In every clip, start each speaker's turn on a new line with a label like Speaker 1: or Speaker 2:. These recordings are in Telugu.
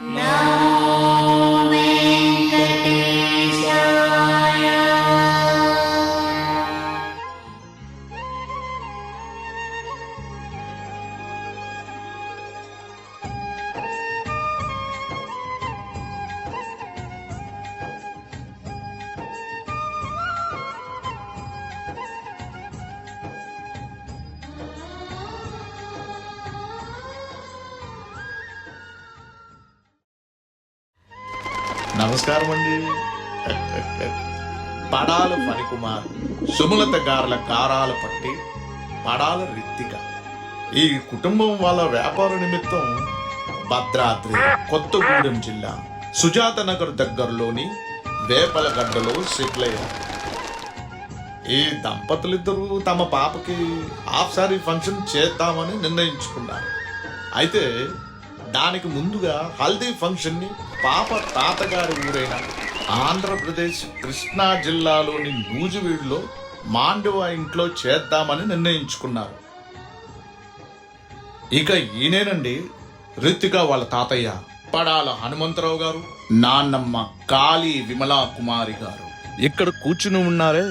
Speaker 1: నమో వెంకటేశాయ.
Speaker 2: నమస్కారం అండి. పడాల ఫణికుమార్, సుమలత గారుల కారాల పట్టి పడాల రిత్తిక. ఈ కుటుంబం వాళ్ళ వ్యాపార నిమిత్తం భద్రాద్రి కొత్తగూడెం జిల్లా సుజాత నగర్ దగ్గరలోని వేపలగడ్డలో సెటిల్ అయ్యారు. ఈ దంపతులిద్దరూ తమ పాపకి హాఫ్ సారీ ఫంక్షన్ చేద్దామని నిర్ణయించుకున్నారు. అయితే దానికి ముందుగా హల్దీ ఫంక్షన్ ని పాప తాతగారి ఊరైన ఆంధ్రప్రదేశ్ కృష్ణా జిల్లాలోని నూజివీడులో మాండవ ఇంట్లో చేద్దామని నిర్ణయించుకున్నారు. ఇక ఈయనేనండి రిత్తిక వాళ్ళ తాతయ్య పడాల హనుమంతరావు గారు, నాన్నమ్మ కాళీ విమలా కుమారి గారు. ఇక్కడ కూర్చుని ఉన్నారే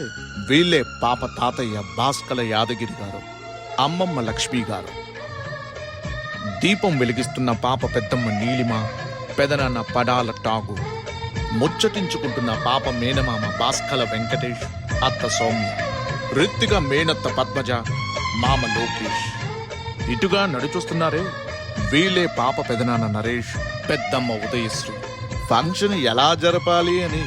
Speaker 2: వీళ్ళే పాప తాతయ్య భాస్కల యాదగిరి గారు, అమ్మమ్మ లక్ష్మి గారు. దీపం వెలిగిస్తున్న పాప పెద్దమ్మ నీలిమ, పెదనాన్న పడాల టాగు, ముచ్చటించుకుంటున్న పాప మేనమామ భాస్కల వెంకటేష్, అత్త సౌమ్య, రిత్తిక మేనత్త పద్మజ, మామ లోకేష్. ఇటుగా నడుచొస్తున్నారే వీళ్ళే పాప పెదనాన్న నరేష్, పెద్దమ్మ ఉదయశ్రీ. ఫంక్షన్ ఎలా జరపాలి అని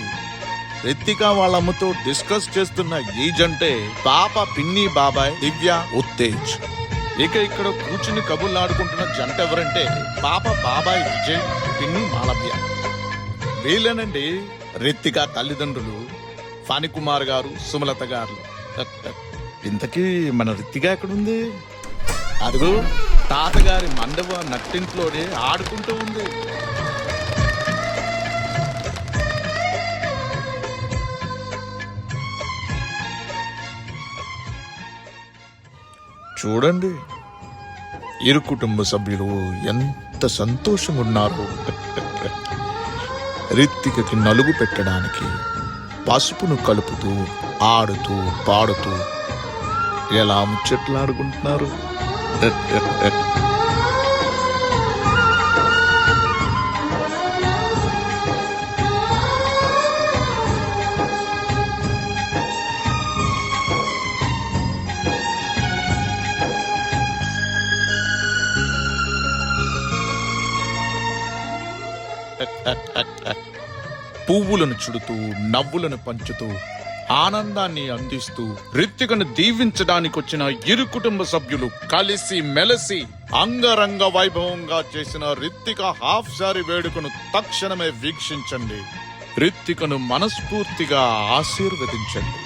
Speaker 2: రిత్తిక వాళ్ళమ్మతో డిస్కస్ చేస్తున్న ఈ జంటే పాప పిన్ని బాబాయ్ దివ్య ఉత్తేజ్. ఇక ఇక్కడ కూర్చుని కబుర్లాడుకుంటున్న జంట ఎవరంటే పాప బాబాయ్ విజయ్, పిన్ని మాలవ్య. వీళ్ళేనండి రిత్తిక తల్లిదండ్రులు ఫణికుమార్ గారు, సుమలత గారు. ఇంతకీ మన రిత్తిక ఎక్కడుంది? అదిగో తాతగారి మండవ నట్టింట్లోనే ఆడుకుంటూ ఉంది. చూడండి ఇరు కుటుంబ సభ్యులు ఎంత సంతోషంగా ఉన్నారు. రిత్తికకి నలుగు పెట్టడానికి పసుపును కలుపుతూ ఆడుతూ పాడుతూ ఎలా ముచ్చట్లాడుకుంటున్నారు. పువ్వులను చుడుతూ నవ్వులను పంచుతూ ఆనందాన్ని అందిస్తూ రిత్తికను దీవించడానికి వచ్చిన ఇరు కుటుంబ సభ్యులు కలిసి మెలసి అంగరంగ వైభవంగా చేసిన రిత్తిక హాఫ్ సారీ వేడుకను తక్షణమే వీక్షించండి. రిత్తికను మనస్ఫూర్తిగా ఆశీర్వదించండి.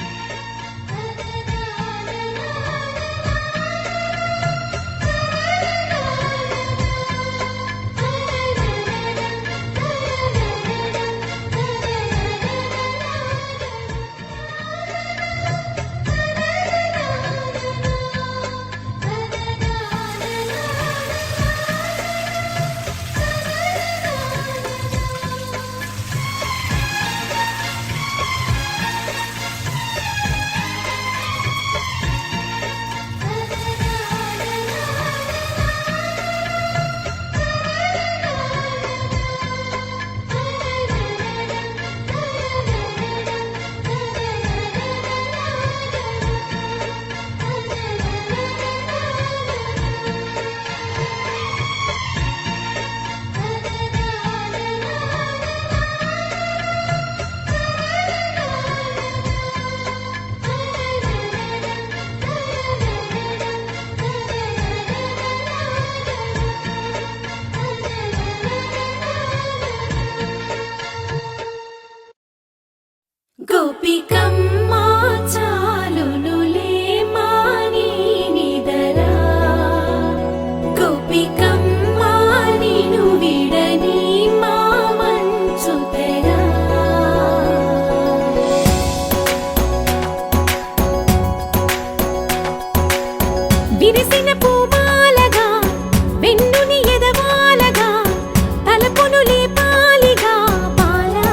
Speaker 1: కనులే పాలిగా పాలా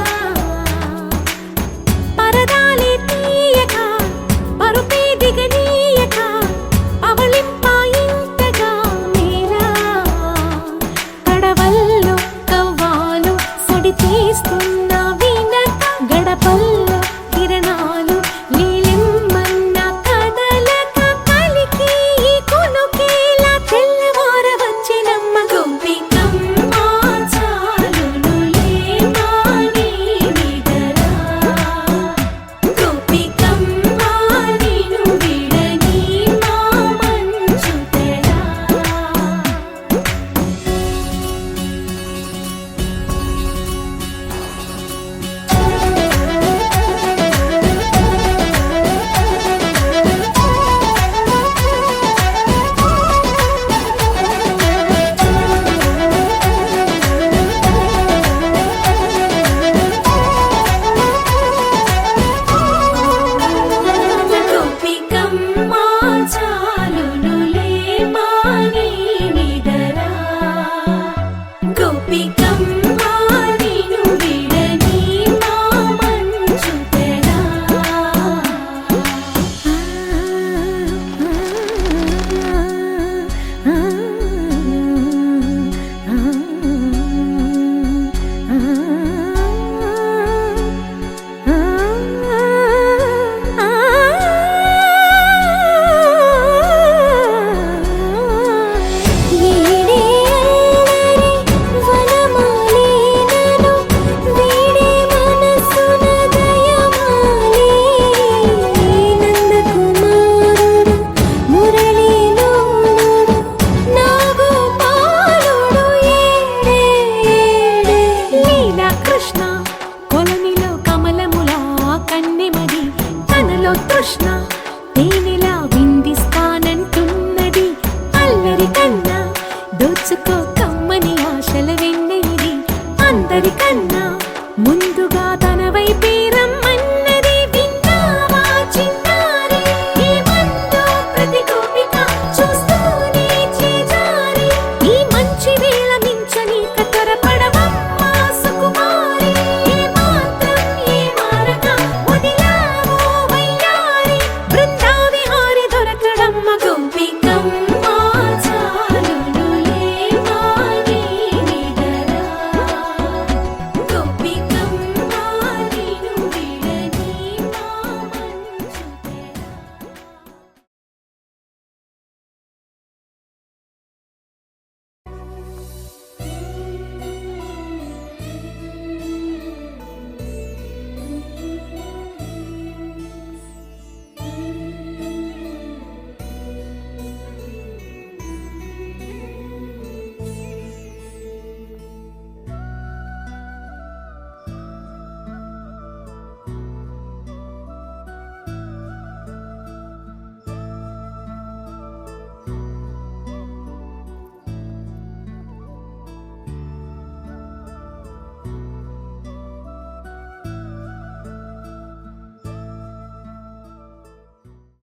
Speaker 1: పరదాలే తీయక పరుపే దిగనీయక పవళింపాయింతగా మేలా కడవల్లో కవ్వాలు సడి చేస్తున్న వినక గడపల్లో కిరణాలు నీలిమ్మన్న కదలక కలికి ఈ కొనుకేలా తెల్లవార వచ్చినమ్మ గోపికమ్మ చాలునులే మాని విడరా గోపికమ్మ నిను విడని మా మంచు తెరా గోపికమ్మ చాలునులే మాని విడరా గోపికమ్మ నిను విడని మా మంచు తెరా కృష్ణ కొలనిలో కమలములా కన్నెమది తనలో తృష్ణ తేనెలా విందిస్తానంటున్నది అల్లరి కన్నా దోచుకో కమ్మని ఆశల వెన్నెయిది అందరికన్నా